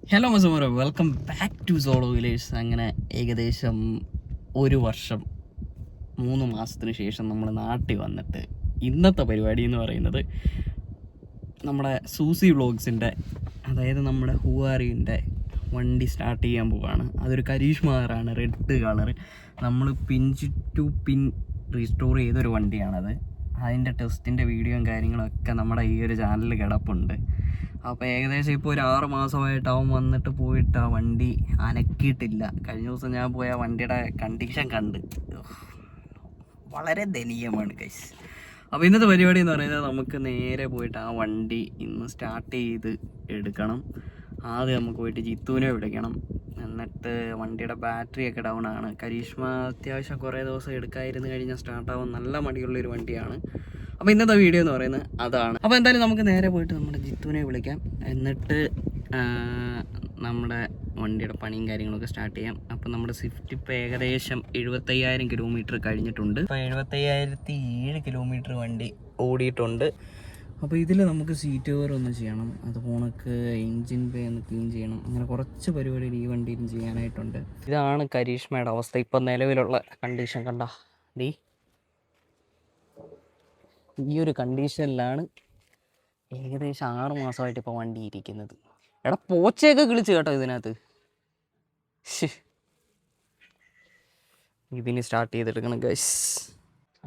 Hello Masoora, welcome back to solo Villers. അങ്ങനെ ഏകദേശം ഒരു വർഷം 3 മാസത്തിന് ശേഷം നമ്മൾ നാട്ടിൽ വന്നിട്ട് ഇന്നത്തെ പരിപാടി എന്ന് പറയുന്നത് നമ്മുടെ സൂസി വ്ളോഗ്സിൻ്റെ, അതായത് നമ്മുടെ ഹൂവാറിൻ്റെ വണ്ടി സ്റ്റാർട്ട് ചെയ്യാൻ പോവുകയാണ്. അതൊരു കരീഷ്മാറാണ്, റെഡ് കളർ. നമ്മൾ പിഞ്ച് ടു പിൻ റീസ്റ്റോർ ചെയ്തൊരു വണ്ടിയാണത്. അതിൻ്റെ ടെസ്റ്റിൻ്റെ വീഡിയോയും കാര്യങ്ങളൊക്കെ നമ്മുടെ ഈ ഒരു ചാനലിൽ കിടപ്പുണ്ട്. അപ്പോൾ ഏകദേശം ഇപ്പോൾ ഒരു 6 മാസമായിട്ട് അവൻ വന്നിട്ട് പോയിട്ട് ആ വണ്ടി അനക്കിയിട്ടില്ല. കഴിഞ്ഞ ദിവസം ഞാൻ പോയ വണ്ടിയുടെ കണ്ടീഷൻ കണ്ട് വളരെ ദയനീയമാണ് ഗൈസ്. അപ്പോൾ ഇന്നത്തെ പരിപാടി എന്ന് പറയുന്നത് നമുക്ക് നേരെ പോയിട്ട് ആ വണ്ടി ഇന്ന് സ്റ്റാർട്ട് ചെയ്ത് എടുക്കണം. ആദ്യം നമുക്ക് പോയിട്ട് ജിത്തുവിനെ വിളിക്കണം. എന്നിട്ട് വണ്ടിയുടെ ബാറ്ററിയൊക്കെ ഡൗൺ ആണ്. കരീഷ്മ അത്യാവശ്യം കുറേ ദിവസം എടുക്കാതിരുന്ന് കഴിഞ്ഞാൽ സ്റ്റാർട്ടാവാൻ നല്ല മടിയുള്ളൊരു വണ്ടിയാണ്. അപ്പോൾ ഇന്നത്തെ വീഡിയോ എന്ന് പറയുന്നത് അതാണ്. അപ്പോൾ എന്തായാലും നമുക്ക് നേരെ പോയിട്ട് നമ്മുടെ ജിത്തുവിനെ വിളിക്കാം. എന്നിട്ട് നമ്മുടെ വണ്ടിയുടെ പണിയും കാര്യങ്ങളൊക്കെ സ്റ്റാർട്ട് ചെയ്യാം. അപ്പോൾ നമ്മുടെ സ്വിഫ്റ്റ് ഇപ്പോൾ ഏകദേശം 75,000 കിലോമീറ്റർ കഴിഞ്ഞിട്ടുണ്ട്. ഇപ്പോൾ 75,007 കിലോമീറ്റർ വണ്ടി ഓടിയിട്ടുണ്ട്. അപ്പോൾ ഇതിൽ നമുക്ക് സീറ്റ് കവർ ഒന്ന് ചെയ്യണം, അതുപോണക്ക് എൻജിൻ ബേ ഒന്ന് ക്ലീൻ ചെയ്യണം. അങ്ങനെ കുറച്ച് പരിപാടികൾ ഈ വണ്ടിയിലും ചെയ്യാനായിട്ടുണ്ട്. ഇതാണ് കരീഷ്മയുടെ അവസ്ഥ ഇപ്പം നിലവിലുള്ള കണ്ടീഷൻ. കണ്ട ഈ ഒരു കണ്ടീഷനിലാണ് ഏകദേശം 6 മാസമായിട്ട് ഇപ്പോൾ വണ്ടി ഇരിക്കുന്നത്. എടാ പോച്ചയൊക്കെ കിളിച്ച് കേട്ടോ ഇതിനകത്ത്. ഇതിന് സ്റ്റാർട്ട് ചെയ്തെടുക്കണം ഗൈസ്.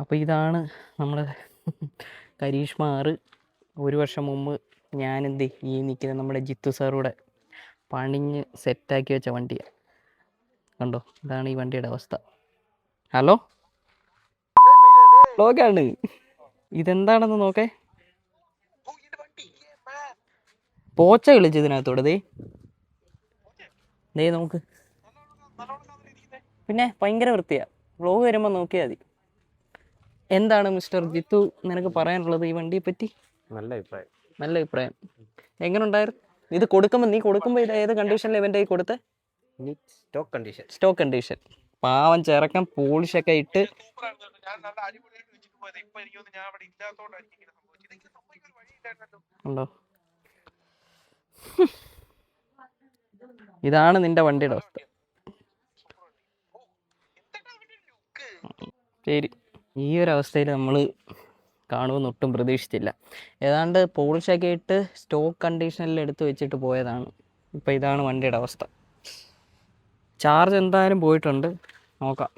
അപ്പോൾ ഇതാണ് നമ്മുടെ കരീഷ്മ 6. ഒരു വർഷം മുമ്പ് ഞാനെന്ത് ഈ നിൽക്കുന്ന നമ്മുടെ ജിത്തു സാറൂടെ പണിഞ്ഞ് സെറ്റാക്കി വെച്ച വണ്ടിയാണ്. കണ്ടോ, ഇതാണ് ഈ വണ്ടിയുടെ അവസ്ഥ. ഹലോ, ലോകാണ് ഇതെന്താണെന്ന് നോക്കേ. പോച്ച കളിച്ച് ഇതിനകത്തൂടെ ദേ നമുക്ക്. പിന്നെ ഭയങ്കര വൃത്തിയാ. വ്ലോഗ് വരുമ്പോൾ നോക്കിയാൽ മതി. എന്താണ് മിസ്റ്റർ ജിത്തു നിനക്ക് പറയാനുള്ളത് ഈ വണ്ടിയെ പറ്റി? നല്ല അഭിപ്രായം. എങ്ങനെ ഉണ്ടായിരുന്നു ഇത് കൊടുക്കുമ്പോൾ? നീ കൊടുക്കുമ്പോൾ ഇത് ഏത് കണ്ടീഷനിൽ ഇവൻ്റെ കൊടുത്തേ? Stock condition. പാവം ചെറുക്കൻ പോളിഷൊക്കെ ഇട്ട്. ഉണ്ടോ? ഇതാണ് നിന്റെ വണ്ടിയുടെ അവസ്ഥ. ശരി, ഈ ഒരു അവസ്ഥയിൽ നമ്മൾ കാണുമെന്ന് ഒട്ടും പ്രതീക്ഷിച്ചില്ല. ഏതാണ്ട് പോളിഷൊക്കെ ഇട്ട് സ്റ്റോക്ക് കണ്ടീഷനിൽ എടുത്ത് വെച്ചിട്ട് പോയതാണ്. ഇപ്പം ഇതാണ് വണ്ടിയുടെ അവസ്ഥ. ചാർജ് എന്തായാലും പോയിട്ടുണ്ട്, നോക്കാം.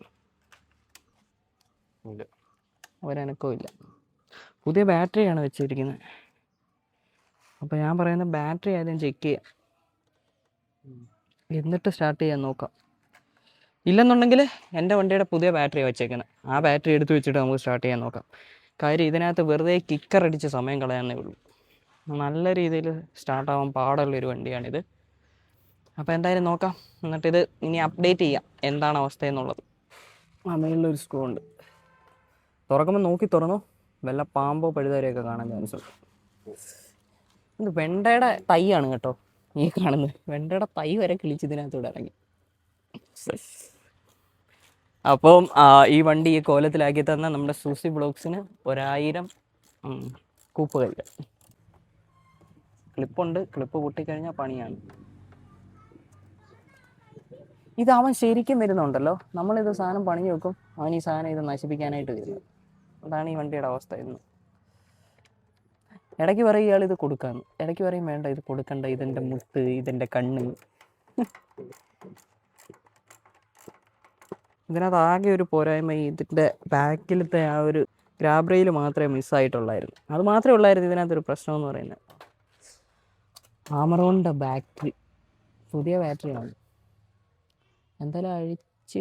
ഒരനക്കവും ഇല്ല. പുതിയ ബാറ്ററിയാണ് വെച്ചിരിക്കുന്നത്. അപ്പോൾ ഞാൻ പറയുന്നത് ബാറ്ററി ആദ്യം ചെക്ക് ചെയ്യാം, എന്നിട്ട് സ്റ്റാർട്ട് ചെയ്യാൻ നോക്കാം. ഇല്ലെന്നുണ്ടെങ്കിൽ എൻ്റെ വണ്ടിയുടെ പുതിയ ബാറ്ററി വെച്ചേക്കുന്നത്, ആ ബാറ്ററി എടുത്ത് വെച്ചിട്ട് നമുക്ക് സ്റ്റാർട്ട് ചെയ്യാൻ നോക്കാം. കാര്യം ഇതിനകത്ത് വെറുതെ കിക്കറടിച്ച് സമയം കളയാനേ ഉള്ളൂ. നല്ല രീതിയിൽ സ്റ്റാർട്ടാവാൻ പാടുള്ളൊരു വണ്ടിയാണിത്. അപ്പോൾ എന്തായാലും നോക്കാം, എന്നിട്ടിത് ഇനി അപ്ഡേറ്റ് ചെയ്യാം എന്താണ് അവസ്ഥ എന്നുള്ളത്. മേളിലൊരു സ്ക്രൂ ഉണ്ട്, തുറക്കുമ്പോൾ നോക്കി തുറന്നോ, വല്ല പാമ്പോ പഴുതാരെയൊക്കെ കാണാൻ ചാൻസ് ഉണ്ട്. ഇത് വെണ്ടയുടെ തൈയാണ് കേട്ടോ ഈ കാണുന്നത്. വെണ്ടയുടെ തൈ വരെ കിളിച്ചതിനകത്തൂടെ ഇറങ്ങി. അപ്പം ഈ വണ്ടി ഈ കോലത്തിലാക്കി തന്ന നമ്മുടെ സൂസി ബ്ലോഗ്സിന് 1000 കൂപ്പ് കഴിക്കാം. ക്ലിപ്പുണ്ട്, ക്ലിപ്പ് പൊട്ടിക്കഴിഞ്ഞാൽ പണിയാണ്. ഇത് അവൻ ശരിക്കും വരുന്നുണ്ടല്ലോ. നമ്മളിത് സാധനം പണിഞ്ഞു വെക്കും, അവൻ ഈ സാധനം ഇത് നശിപ്പിക്കാനായിട്ട് വരുന്നത്. അതാണ് ഈ വണ്ടിയുടെ അവസ്ഥ ഇന്ന്. ഇടയ്ക്ക് പറയും ഇയാൾ ഇത് കൊടുക്കാന്ന്, ഇടയ്ക്ക് പറയും വേണ്ട ഇത് കൊടുക്കണ്ട, ഇതെൻ്റെ മുത്ത്, ഇതെൻ്റെ കണ്ണ്. ഇതിനകത്ത് ആകെ ഒരു പോരായ്മ ഇതിൻ്റെ ബാക്കിലത്തെ ആ ഒരു ഗ്രാബ് റെയിൽ മാത്രമേ മിസ്സായിട്ടുള്ളായിരുന്നു. അത് മാത്രമേ ഉള്ളായിരുന്നു ഇതിനകത്തൊരു പ്രശ്നം എന്ന് പറയുന്നത്. ആമറോണിൻ്റെ ബാറ്ററി, പുതിയ ബാറ്ററിയാണ്. എന്തായാലും അഴിച്ച്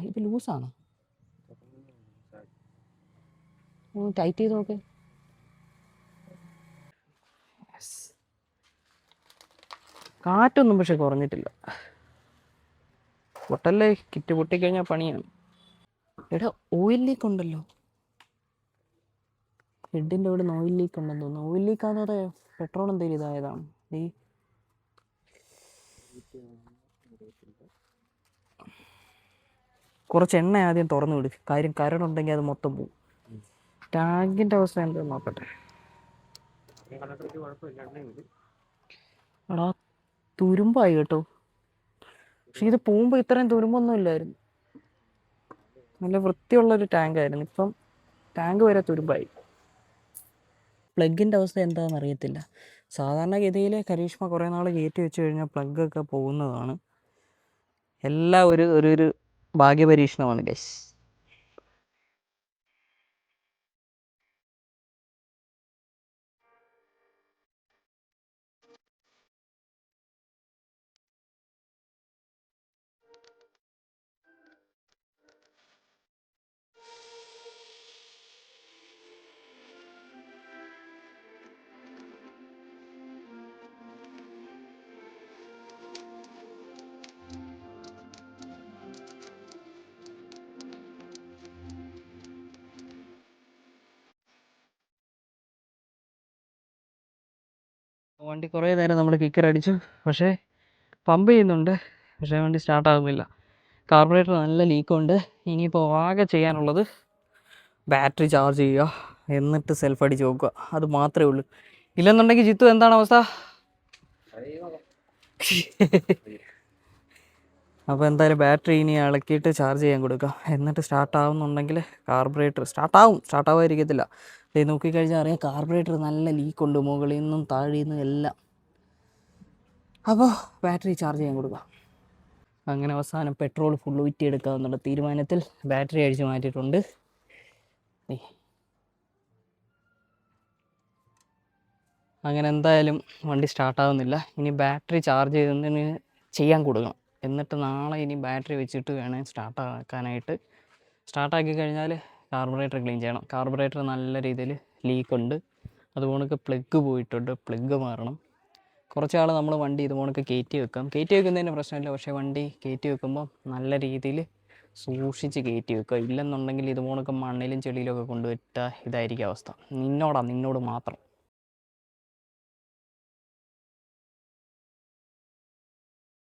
ഇത് ലൂസാണ്, ടൈറ്റ് ചെയ്ത് നോക്ക്. കാറ്റൊന്നും പക്ഷെ കുറഞ്ഞിട്ടില്ല. പൊട്ടല്ലേ, കിറ്റ് പൊട്ടിക്കഴിഞ്ഞാൽ പണിയാണ്. എടാ ഓയിൽ ലീക്ക് ഉണ്ടല്ലോ, ഹെഡിൻ്റെ ഇവിടെ നിന്ന് ഓയിൽ ലീക്ക് ഉണ്ടെന്ന് തോന്നുന്നു. ഓയിൽ ലീക്ക് ആകാതെ പെട്രോൾ എന്തെങ്കിലും ഇതായതാണ്. കുറച്ച് എണ്ണ ആദ്യം തുറന്നു വിടും, കാര്യം കരടുണ്ടെങ്കിൽ അത് മൊത്തം പോകും. ടാങ്കിൻ്റെ അവസ്ഥ എന്താണെന്ന് നോക്കട്ടെ. എടാ തുരുമ്പായി കേട്ടോ. പക്ഷെ ഇത് പോകുമ്പോൾ ഇത്രയും തുരുമ്പൊന്നും ഇല്ലായിരുന്നു. നല്ല വൃത്തിയുള്ളൊരു ടാങ്കായിരുന്നു. ഇപ്പം ടാങ്ക് വരെ തുരുമ്പായി. പ്ലഗിൻ്റെ അവസ്ഥ എന്താണെന്ന് അറിയത്തില്ല. സാധാരണഗതിയിൽ കരീഷ്മ കുറേ നാൾ കയറ്റി വെച്ച് കഴിഞ്ഞാൽ പ്ലഗൊക്കെ പോകുന്നതാണ്. എല്ലാം ഒരു ഭാഗ്യപരീക്ഷണമാണ് ഗൈസ്. വണ്ടി കുറേ നേരം നമ്മൾ കിക്കർ അടിച്ചു, പക്ഷേ പമ്പ് ചെയ്യുന്നുണ്ട്, പക്ഷേ വണ്ടി സ്റ്റാർട്ടാകുന്നില്ല. കാർബറേറ്റർ നല്ല ലീക്കുണ്ട്. ഇനിയിപ്പോൾ ആകെ ചെയ്യാനുള്ളത് ബാറ്ററി ചാർജ് ചെയ്യുക, എന്നിട്ട് സെൽഫ് അടിച്ച് നോക്കുക. അത് മാത്രമേ ഉള്ളൂ. ഇല്ലെന്നുണ്ടെങ്കിൽ ജിത്തു എന്താണ് അവസ്ഥ? അപ്പോൾ എന്തായാലും ബാറ്ററി ഇനി ഇളക്കിയിട്ട് ചാർജ് ചെയ്യാൻ കൊടുക്കുക. എന്നിട്ട് സ്റ്റാർട്ടാവുന്നുണ്ടെങ്കിൽ കാർബറേറ്റർ സ്റ്റാർട്ടാവാതിരിക്കത്തില്ല. ഇത് നോക്കിക്കഴിഞ്ഞാൽ അറിയാം, കാർബറേറ്റർ നല്ല ലീക്കുണ്ട് മുകളിൽ നിന്നും താഴെ നിന്നും എല്ലാം. അപ്പോൾ ബാറ്ററി ചാർജ് ചെയ്യാൻ കൊടുക്കുക. അങ്ങനെ അവസാനം പെട്രോൾ ഫുൾ ഊറ്റിയെടുക്കാമെന്നുള്ള തീരുമാനത്തിൽ ബാറ്ററി അടിച്ച് മാറ്റിയിട്ടുണ്ട്. അങ്ങനെ എന്തായാലും വണ്ടി സ്റ്റാർട്ടാവുന്നില്ല. ഇനി ബാറ്ററി ചാർജ് ചെയ്തതിന് ചെയ്യാൻ കൊടുക്കണം. എന്നിട്ട് നാളെ ഇനി ബാറ്ററി വെച്ചിട്ട് വേണം സ്റ്റാർട്ടാക്കാനായിട്ട്. സ്റ്റാർട്ടാക്കി കഴിഞ്ഞാൽ കാർബറേറ്റർ ക്ലീൻ ചെയ്യണം. കാർബറേറ്റർ നല്ല രീതിയിൽ ലീക്കുണ്ട്. അതുപോലൊക്കെ പ്ലഗ് പോയിട്ടുണ്ട്, പ്ലഗ് മാറണം. കുറച്ച് നാൾ നമ്മൾ വണ്ടി ഇതുപോലൊക്കെ കയറ്റി വെക്കാം. കയറ്റി വെക്കുന്നതിന് പ്രശ്നമില്ല, പക്ഷേ വണ്ടി കയറ്റി വെക്കുമ്പോൾ നല്ല രീതിയിൽ സൂക്ഷിച്ച് കയറ്റി വെക്കുക. ഇല്ലെന്നുണ്ടെങ്കിൽ ഇതുപോലൊക്കെ മണ്ണിലും ചെളിയിലൊക്കെ കൊണ്ടുപോയിട്ടാൽ ഇതായിരിക്കും അവസ്ഥ. നിന്നോട് മാത്രം.